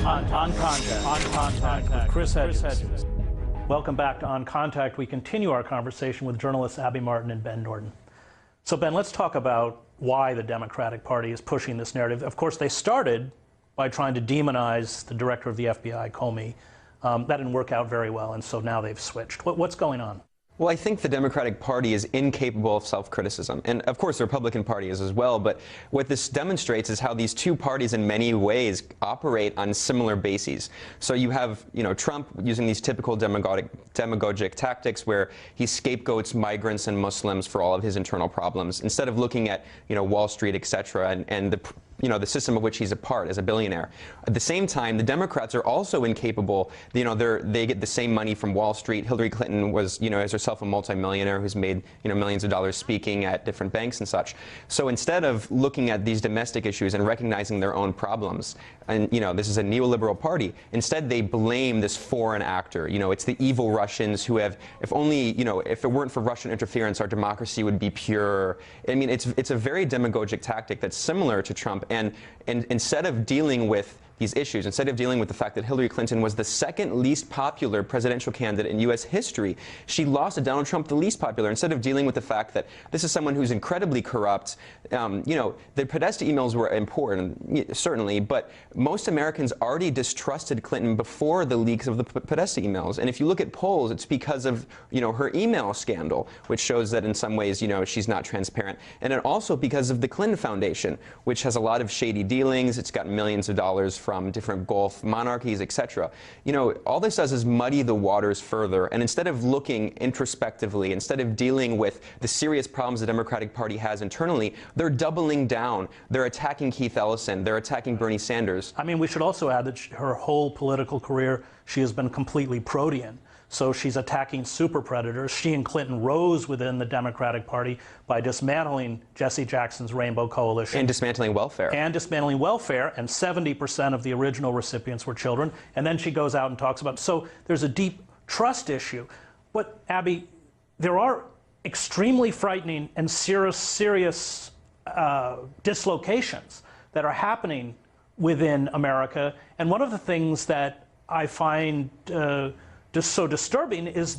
On Contact with Chris Hedges. Welcome back to On Contact. We continue our conversation with journalists Abby Martin and Ben Norton. So Ben, let's talk about why the Democratic Party is pushing this narrative. Of course, they started by trying to demonize the director of the FBI, Comey. That didn't work out very well, and so now they've switched. What's going on? Well, I think the Democratic Party is incapable of self-criticism. And, of course, the Republican Party is as well. But what this demonstrates is how these two parties in many ways operate on similar bases. So you have, Trump using these typical demagogic tactics where he scapegoats migrants and Muslims for all of his internal problems, instead of looking at, Wall Street, et cetera, and the system of which he's a part as a billionaire. At the same time, the Democrats are also incapable. They get the same money from Wall Street. Hillary Clinton was, as herself a multimillionaire who's made, millions of dollars speaking at different banks and such. So instead of looking at these domestic issues and recognizing their own problems, and, this is a neoliberal party, instead they blame this foreign actor. It's the evil Russians who have, if it weren't for Russian interference, our democracy would be pure. I mean, it's a very demagogic tactic that's similar to Trump. And instead of dealing with these issues, instead of dealing with the fact that Hillary Clinton was the second least popular presidential candidate in U.S. history, she lost to Donald Trump, the least popular. Instead of dealing with the fact that this is someone who's incredibly corrupt, the Podesta emails were important, certainly, but most Americans already distrusted Clinton before the leaks of the Podesta emails. And if you look at polls, it's because of, her email scandal, which shows that in some ways, she's not transparent. And then also because of the Clinton Foundation, which has a lot of shady dealings. It's got millions of dollars from different Gulf monarchies, etc. All this does is muddy the waters further. And instead of looking introspectively, instead of dealing with the serious problems the Democratic Party has internally, they're doubling down. They're attacking Keith Ellison. They're attacking Bernie Sanders. I mean, we should also add that her whole political career, she has been completely Protean. So she's attacking super predators. She and Clinton rose within the Democratic Party by dismantling Jesse Jackson's Rainbow Coalition. And dismantling welfare. And 70% of the original recipients were children. And then she goes out and talks about, so there's a deep trust issue. But, Abby, there are extremely frightening and serious dislocations that are happening within America. And one of the things that I find just so disturbing is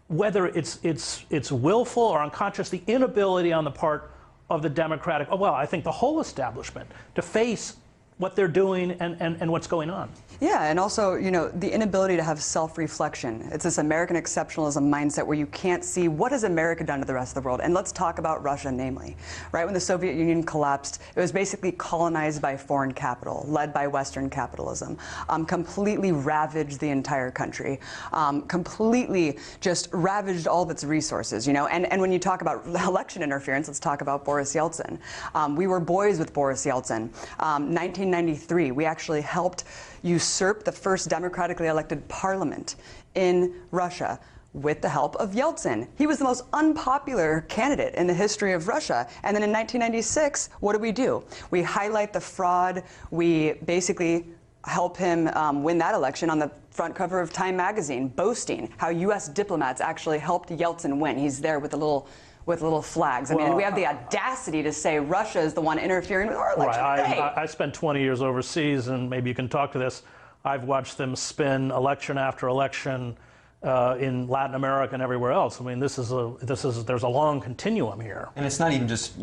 whether it's willful or unconscious, the inability on the part of the Democratic, I think the whole establishment, to face what they're doing and what's going on. Yeah, and also, the inability to have self-reflection. It's this American exceptionalism mindset where you can't see what has America done to the rest of the world. And let's talk about Russia, namely. Right when the Soviet Union collapsed, it was basically colonized by foreign capital, led by Western capitalism, completely ravaged the entire country, completely just ravaged all of its resources, And when you talk about election interference, let's talk about Boris Yeltsin. We were boys with Boris Yeltsin. 1993, we actually helped usurp the first democratically elected parliament in Russia with the help of Yeltsin. He was the most unpopular candidate in the history of Russia. And then in 1996, what do? We highlight the fraud. We basically help him win that election on the front cover of Time magazine, boasting how U.S. diplomats actually helped Yeltsin win. He's there with the little flags. I mean, we have the audacity to say Russia is the one interfering with our election. Right. I spent 20 years overseas, and maybe you can talk to this. I've watched them spin election after election in Latin America and everywhere else. I mean, there's a long continuum here. And it's not even just,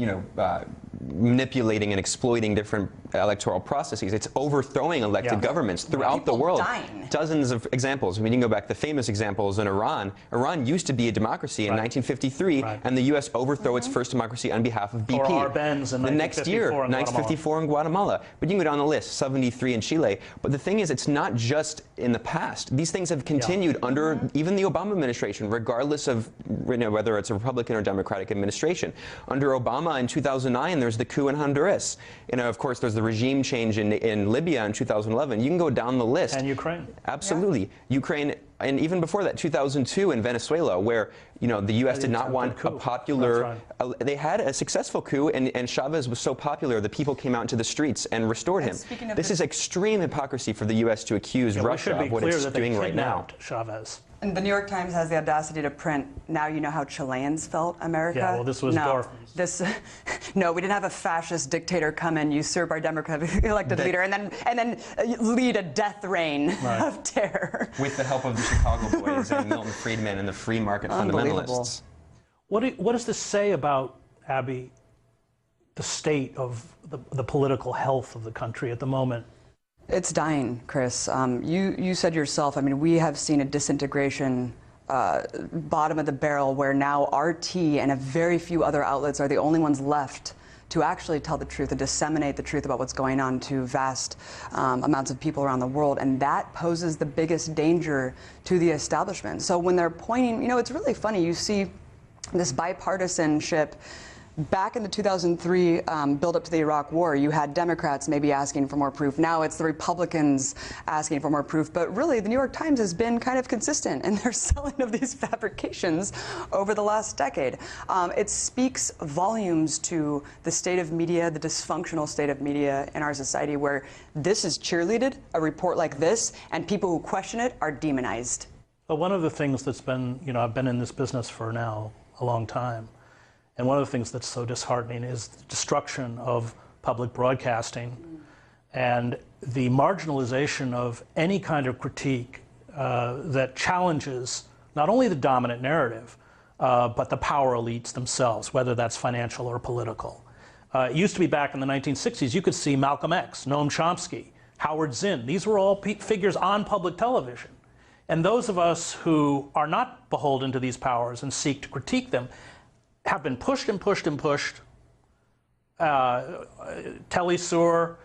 manipulating and exploiting different electoral processes. It's overthrowing elected governments throughout the world. Dying. Dozens of examples. I mean, you can go back to the famous examples in Iran. Iran used to be a democracy in 1953, and the U.S. overthrew its first democracy on behalf of BP. Or Arbenz in the next year, 1954 in Guatemala. But you can go down the list, 73 in Chile. But the thing is, it's not just in the past. These things have continued under even the Obama administration, regardless of whether it's a Republican or Democratic administration. Under Obama in 2009, there's the coup in Honduras. Of course, there's the regime change in Libya in 2011. You can go down the list. And Ukraine. Absolutely. Yeah. Ukraine, and even before that, 2002 in Venezuela, where the U.S. did not want a popular. They had a successful coup, and Chavez was so popular that people came out into the streets and restored him. This is extreme hypocrisy for the U.S. to accuse Russia of what it's doing right now. Chavez. And the New York Times has the audacity to print, "Now you know how Chileans felt, America." Yeah, well, this was Dorfman's. No, we didn't have a fascist dictator come and usurp our democratically elected leader and then lead a death reign of terror. With the help of the Chicago Boys and Milton Friedman and the free market fundamentalists. What does this say about, Abby, the state of the political health of the country at the moment? It's dying, Chris. You said yourself, I mean, we have seen a disintegration, bottom of the barrel, where now RT and a very few other outlets are the only ones left to actually tell the truth and disseminate the truth about what's going on to vast amounts of people around the world. And that poses the biggest danger to the establishment. So when they're pointing, you know, it's really funny. You see this bipartisanship. Back in the 2003 build-up to the Iraq War, you had Democrats maybe asking for more proof. Now it's the Republicans asking for more proof. But really, the New York Times has been kind of consistent in their selling of these fabrications over the last decade. It speaks volumes to the state of media, the dysfunctional state of media in our society, where this is cheerleaded, a report like this, and people who question it are demonized. But one of the things that's been, you know, I've been in this business for now a long time. And one of the things that's so disheartening is the destruction of public broadcasting and the marginalization of any kind of critique that challenges not only the dominant narrative, but the power elites themselves, whether that's financial or political. It used to be back in the 1960s, you could see Malcolm X, Noam Chomsky, Howard Zinn. These were all figures on public television. And those of us who are not beholden to these powers and seek to critique them have been pushed and pushed and pushed. Telesur,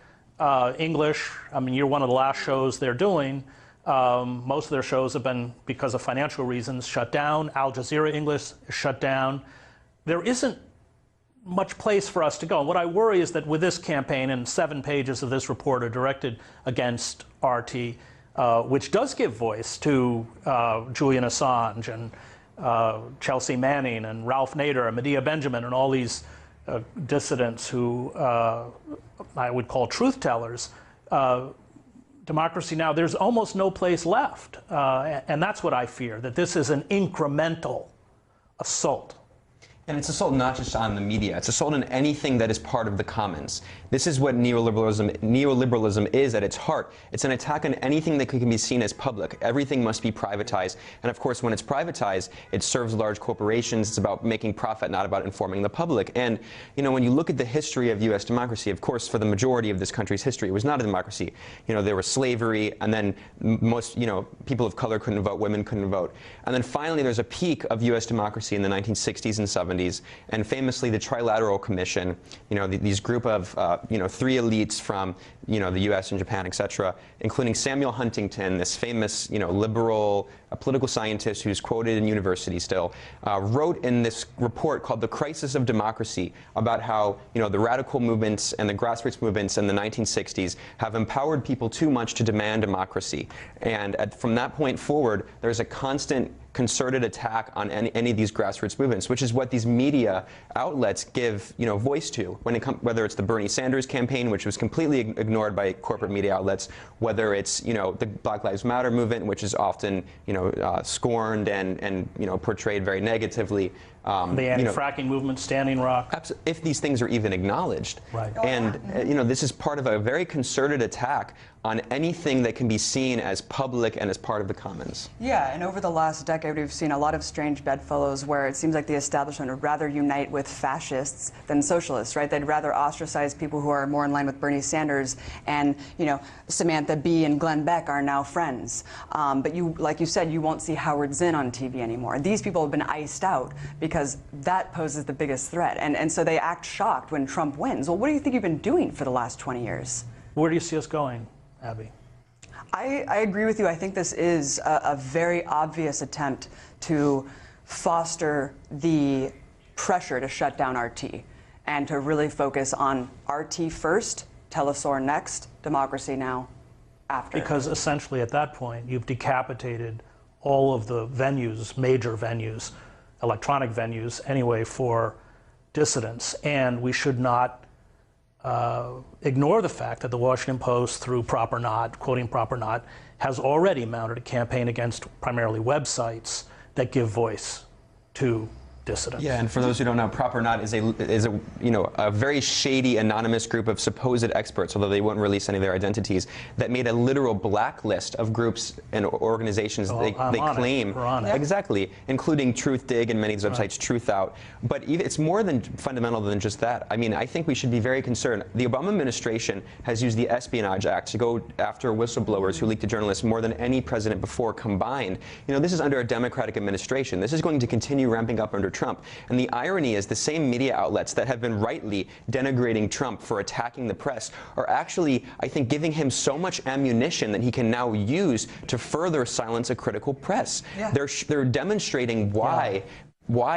English, I mean, you're one of the last shows they're doing. Most of their shows have been, because of financial reasons, shut down. Al Jazeera English is shut down. There isn't much place for us to go. And what I worry is that with this campaign, and 7 pages of this report are directed against RT, which does give voice to Julian Assange and Chelsea Manning and Ralph Nader and Medea Benjamin and all these dissidents who I would call truth tellers. Democracy Now!, there's almost no place left. And that's what I fear, that this is an incremental assault. And it's assault not just on the media, it's assault on anything that is part of the commons. This is what neoliberalism is at its heart. It's an attack on anything that can be seen as public. Everything must be privatized. And of course, when it's privatized, it serves large corporations. It's about making profit, not about informing the public. And, you know, when you look at the history of U.S. democracy, of course, for the majority of this country's history, it was not a democracy. You know, there was slavery, and then most, you know, people of color couldn't vote, women couldn't vote. And then finally, there's a peak of U.S. democracy in the 1960s and 70s. And famously, the Trilateral Commission, you know, these group of, you know, 3 elites from, you know, the U.S. and Japan, et cetera, including Samuel Huntington, this famous, you know, liberal political scientist who's quoted in university still, wrote in this report called The Crisis of Democracy about how, you know, the radical movements and the grassroots movements in the 1960s have empowered people too much to demand democracy. And from that point forward, there's a constant concerted attack on any of these grassroots movements, which is what these media outlets give, you know, voice to. When it whether it's the Bernie Sanders campaign, which was completely ignored by corporate media outlets, whether it's, you know, the Black Lives Matter movement, which is often, you know, scorned and you know, portrayed very negatively. The anti-fracking movement, Standing Rock. If these things are even acknowledged. Right. And you know, this is part of a very concerted attack on anything that can be seen as public and as part of the commons. Yeah, and over the last decade, we've seen a lot of strange bedfellows where it seems like the establishment would rather unite with fascists than socialists, right? They'd rather ostracize people who are more in line with Bernie Sanders, and, you know, Samantha Bee and Glenn Beck are now friends. But you, like you said, you won't see Howard Zinn on TV anymore. These people have been iced out because that poses the biggest threat. And so they act shocked when Trump wins. Well, what do you think you've been doing for the last 20 years? Where do you see us going, Abby? I agree with you. I think this is a very obvious attempt to foster the pressure to shut down RT and to really focus on RT first, Telesur next, Democracy Now! After. Because essentially at that point, you've decapitated all of the venues, major venues, electronic venues anyway, for dissidents. And we should not ignore the fact that the Washington Post, through Proper Not, quoting Proper Not, has already mounted a campaign against primarily websites that give voice to dissidents. Yeah, and for those who don't know, Proper Not is a very shady, anonymous group of supposed experts, although they won't release any of their identities, that made a literal blacklist of groups and organizations they claim. Exactly, including Truth Dig and many of these websites, Truth Out. But it's more than fundamental than just that. I mean, I think we should be very concerned. The Obama administration has used the Espionage Act to go after whistleblowers who leaked to journalists more than any president before combined. You know, this is under a Democratic administration. This is going to continue ramping up under Trump. And the irony is the same media outlets that have been rightly denigrating Trump for attacking the press are actually, I think, giving him so much ammunition that he can now use to further silence a critical press. Yeah. They're demonstrating why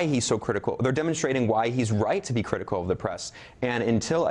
he's so critical. They're demonstrating why he's right to be critical of the press. And until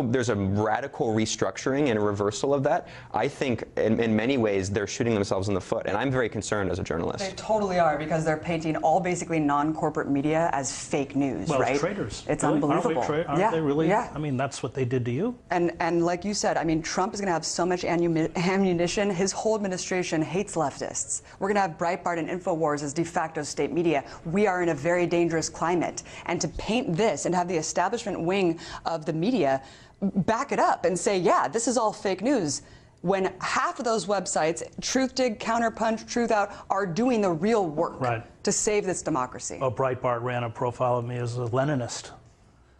there's a radical restructuring and a reversal of that, I think in many ways they're shooting themselves in the foot. And I'm very concerned as a journalist. They totally are, because they're painting all basically non-corporate media as fake news, right? It's traitors. It's really? Unbelievable. Aren't they really? Yeah. I mean, that's what they did to you. And like you said, I mean, Trump is going to have so much ammunition. His whole administration hates leftists. We're going to have Breitbart and InfoWars as de facto state media. We are in a very dangerous climate. And to paint this and have the establishment wing of the media back it up and say, yeah, this is all fake news, when half of those websites, Truthdig, Counterpunch, Truth Out, are doing the real work to save this democracy. Oh, Breitbart ran a profile of me as a Leninist.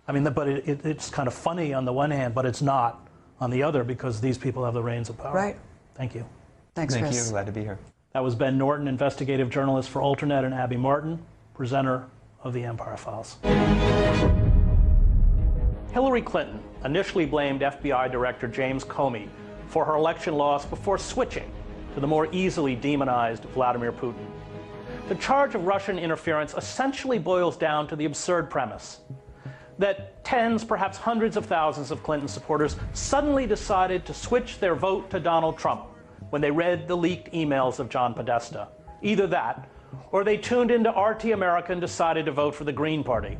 I mean, but it's kind of funny on the one hand, but it's not on the other, because these people have the reins of power. Right. Thank you. Thanks, Chris. Thank you. Glad to be here. That was Ben Norton, investigative journalist for Alternet, and Abby Martin, presenter of the Empire Files. Hillary Clinton initially blamed FBI Director James Comey for her election loss before switching to the more easily demonized Vladimir Putin. The charge of Russian interference essentially boils down to the absurd premise that tens, perhaps hundreds of thousands of Clinton supporters suddenly decided to switch their vote to Donald Trump when they read the leaked emails of John Podesta. Either that, or they tuned into RT America and decided to vote for the Green Party.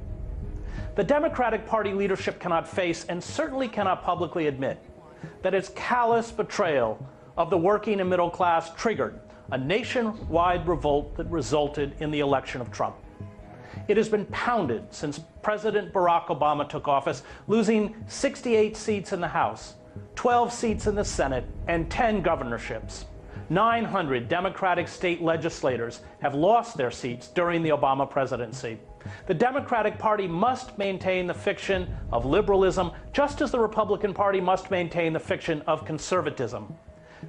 The Democratic Party leadership cannot face, and certainly cannot publicly admit, that its callous betrayal of the working and middle class triggered a nationwide revolt that resulted in the election of Trump. It has been pounded since President Barack Obama took office, losing 68 seats in the House, 12 seats in the Senate, and 10 governorships. 900 Democratic state legislators have lost their seats during the Obama presidency. The Democratic Party must maintain the fiction of liberalism, just as the Republican Party must maintain the fiction of conservatism.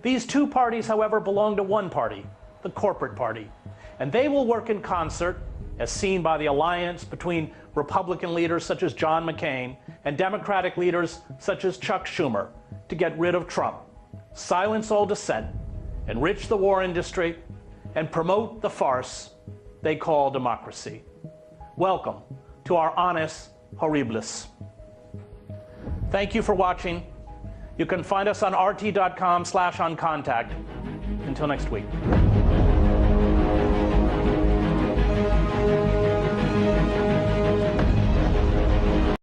These two parties, however, belong to one party, the corporate party, and they will work in concert, as seen by the alliance between Republican leaders such as John McCain and Democratic leaders such as Chuck Schumer, to get rid of Trump, silence all dissent, enrich the war industry, and promote the farce they call democracy. Welcome to our Annus Horribilis. Thank you for watching. You can find us on rt.com/oncontact. Until next week.